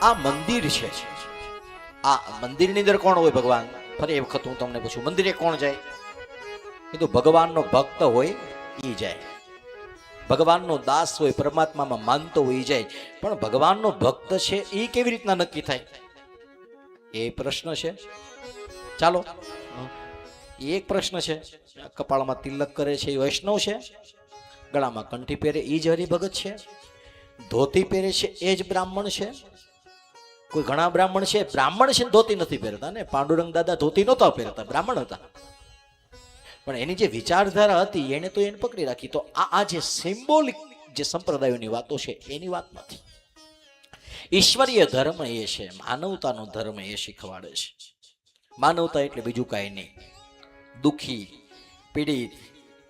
આ મંદિર છે, આ મંદિરની અંદર કોણ હોય ભગવાન? ફરી એ વખત હું તમને પૂછું, મંદિરે કોણ જાય? એ તો ભગવાનનો ભક્ત હોય ઈ જાય, ભગવાનનો દાસ હોય, પરમાત્મામાં માનતો હોય ઈ જાય. પણ ભગવાનનો ભક્ત છે એ કેવી રીતના નક્કી થાય? એ પ્રશ્ન છે. ચાલો, એક પ્રશ્ન છે. કપાળમાં તિલક કરે છે એ વૈષ્ણવ છે? ગળામાં કંઠી પહેરે એ જ હરિભગત છે? ધોતી પહેરે છે એ જ બ્રાહ્મણ છે? કોઈ ઘણા બ્રાહ્મણ છે ધોતી નથી પહેરતા ને. પાંડુરંગ દાદા ધોતી નહોતા પહેરતા, બ્રાહ્મણ હતા, પણ એની જે વિચારધારા હતી એને તો એને પકડી રાખી. તો આ જે સિમ્બોલિક જે સંપ્રદાયોની વાતો છે એની વાત નથી. ઈશ્વરીય ધર્મ એ છે, માનવતાનો ધર્મ એ શીખવાડે છે. માનવતા એટલે બીજું કાંઈ નહીં, દુઃખી, પીડિત,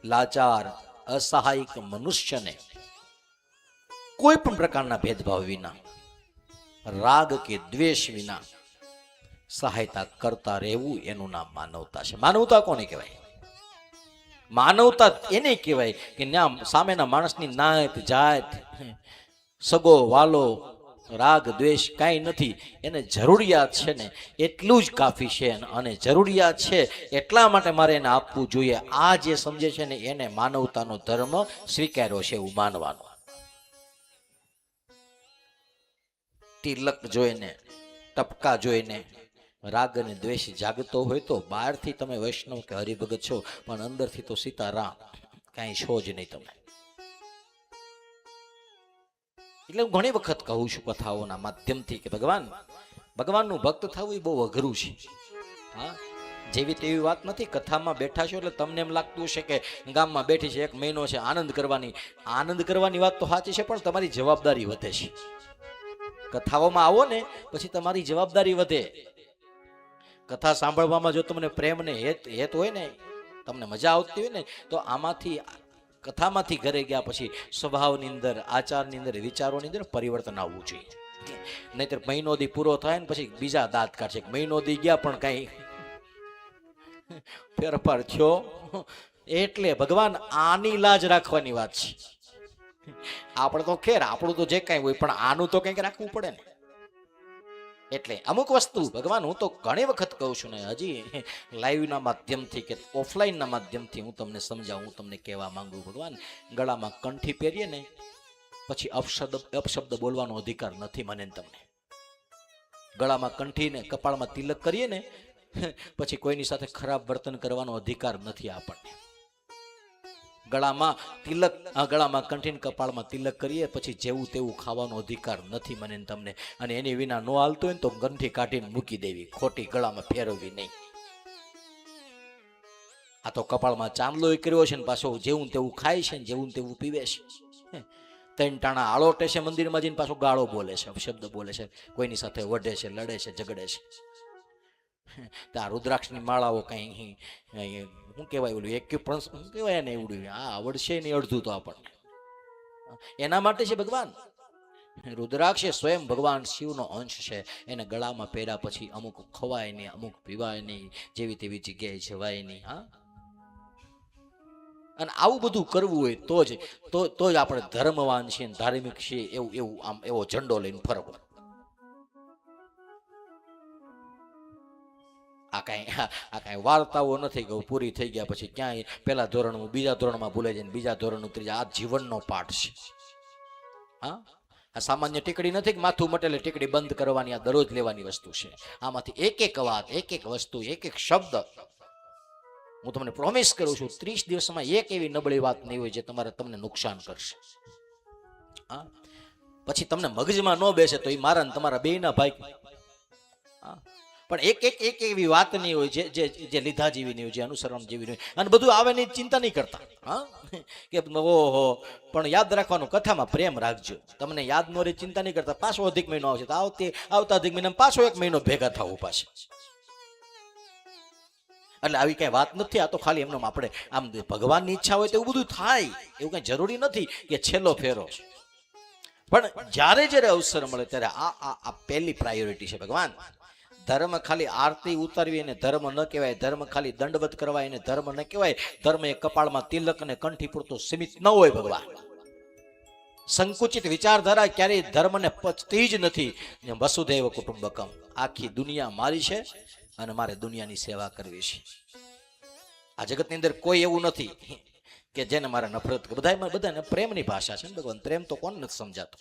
લાચાર, અસહાયક મનુષ્યને કોઈ પણ પ્રકારના ભેદભાવ વિના, રાગ કે દ્વેષ વિના સહાયતા કરતા રહેવું, એનું નામ માનવતા છે. માનવતા કોને કહેવાય? માનવતા એને કહેવાય કે સામેના માણસની નાત જાત, સગો વાલો, રાગ દ્વેષ કાંઈ નથી, એને જરૂરિયાત છે ને એટલું જ કાફી છે, અને જરૂરિયાત છે એટલા માટે મારે એને આપવું જોઈએ. આ જે સમજે છે ને એને માનવતાનો ધર્મ સ્વીકાર્યો છે એવું માનવાનું. તિલક જોઈને, ટપકા જોઈને રાગ અને દ્વેષ જાગતો હોય તો બહારથી તમે વૈષ્ણવ કે હરિભગત છો, પણ અંદરથી તો સીતારામ કાંઈ છો જ નહીં તમે. એટલે હું ઘણી વખત કહું છું કથાઓના માધ્યમથી કે ભગવાનનું ભક્ત થવું એ બહુ અઘરું છે. હા, જેવી તેવી વાત નથી. કથામાં બેઠા છો એટલે તમને એમ લાગતું હશે કે ગામમાં બેઠી છે, 1 મહિનો છે, આનંદ કરવાની વાત તો સાચી છે, પણ તમારી જવાબદારી વધે છે. કથાઓમાં આવો ને પછી તમારી જવાબદારી વધે. કથા સાંભળવામાં જો તમને પ્રેમ ને હેત હોય ને, તમને મજા આવતી હોય ને, તો આમાંથી, કથામાંથી ઘરે ગયા પછી સ્વભાવની અંદર, આચારની અંદર, વિચારોની અંદર પરિવર્તન આવવું જોઈએ. નહીતર મહિનો દી પૂરો થાય ને પછી બીજા દાંત કાઢશે. મહિનો દી ગયા પણ કઈ ફેરફાર થયો. એટલે ભગવાન આની લાજ રાખવાની વાત છે. આપણે તો ખેર આપણું તો જે કાંઈ હોય, પણ આનું તો કંઈક રાખવું પડે ને. એટલે અમુક વસ્તુ ભગવાન, હું તો ઘણી વખત કહું છું ને, હજી લાઈવના માધ્યમથી કે ઓફલાઈનના માધ્યમથી હું તમને સમજાવું, હું તમને કહેવા માંગુ. ભગવાન, ગળામાં કંઠી પહેરીએ ને પછી અપશબ્દ બોલવાનો અધિકાર નથી મને તમને. ગળામાં કંઠી ને કપાળમાં તિલક કરીએ ને પછી કોઈની સાથે ખરાબ વર્તન કરવાનો અધિકાર નથી આપણને. ગળામાં કંઠીને કપાળમાં તિલક કરીએ પછી જેવું તેવું ખાવાનો અધિકાર નથી મને તમને. અને એની વિના નો હાલતો હોય ને તો કંઠી કાઢીને મૂકી દેવી, ખોટી ગળામાં ફેરવવી નહીં. આ તો કપાળમાં ચાંદલો કર્યો છે ને પાછો જેવું તેવું ખાય છે ને જેવું તેવું પીવે છે. 3 ટાણા આળોટે છે, મંદિરમાં જઈને પાછો ગાળો બોલે છે, અપશબ્દ બોલે છે, કોઈની સાથે વઢે છે, લડે છે, ઝઘડે છે. ત્યાં રુદ્રાક્ષની માળાઓ કઈ શું કહેવાય, ઓલું એક્યુપ્રન્સ શું કહેવાય ને, એવડું આ આવડશે ને અડધું તો આપણને. એના માટે છે ભગવાન. રુદ્રાક્ષ સ્વયં ભગવાન શિવનો અંશ છે. એને ગળામાં પહેર્યા પછી અમુક ખવાય નહીં, અમુક પીવાય નહીં, જેવી તેવી જગ્યાએ જવાય નહીં. હા, અને આવું બધું કરવું હોય તો જ આપણે ધર્મવાન છીએ, ધાર્મિક છીએ એવું આમ એવો ઝંડો લઈને ફરવો. આ કાંઈ વાર્તાઓ નથી કે પૂરી થઈ ગયા પછી ક્યાંય પહેલા ધોરણમાં બીજા ધોરણમાં ભૂલાઈ જાય, બીજા ધોરણનું ત્રીજા. આ જીવનનો પાઠ છે. હા, આ સામાન્ય ટીકડી નથી કે માથું મટેલે ટીકડી બંધ કરવાની, આ દરરોજ લેવાની વસ્તુ છે. આમાંથી એક વાત, એક વસ્તુ, એક શબ્દ હું તમને પ્રોમિસ કરું છું, 30 દિવસમાં એક એવી નબળી વાત નહીં હોય જે તમને નુકસાન કરશે. હા, પછી તમને મગજમાં ન બેસે તો એ મારા ને તમારા બેયના ભાઈ. હા, પણ એક એવી વાત નહીં હોય જે લીધા જેવી નહીં હોય, જે અનુસરણ જેવી નહીં હોય. અને બધું આવે ની ચિંતા નહીં કરતા. હા, કે ઓહો, પણ યાદ રાખવાનું, કથામાં પ્રેમ રાખજો. તમને યાદ ન રહે, ચિંતા નહીં કરતા. પાછો અધિક મહિનો આવશે તો આવતા અધિક મહિનામાં પાછો 1 મહિનો ભેગા થવું પાછું. એટલે આવી કઈ વાત નથી. આ તો ખાલી એમને આપણે આમ ભગવાનની ઈચ્છા હોય તો એવું બધું થાય, એવું કઈ જરૂરી નથી કે છેલ્લો ફેરો છે. પણ જ્યારે અવસર મળે ત્યારે આ પહેલી પ્રાયોરિટી છે. ભગવાન, ધર્મ ખાલી આરતી ઉતારવી એને ધર્મ ન કહેવાય, ધર્મ ખાલી દંડવત કરવા એને ધર્મ ન કહેવાય. ધર્મ એ કપાળમાં તિલક અને કંઠી પૂરતો સીમિત ન હોય. ભગવાન, સંકુચિત વિચારધારા ક્યારેય ધર્મને પચતી જ નથી. ને વસુધૈવ કુટુંબકમ, આખી દુનિયા મારી છે અને મારે દુનિયાની સેવા કરવી છે. આ જગતની અંદર કોઈ એવું નથી કે જેને મારે નફરત, બધાને પ્રેમની ભાષા છે ને ભગવાન. પ્રેમ તો કોણ નથી સમજાતો.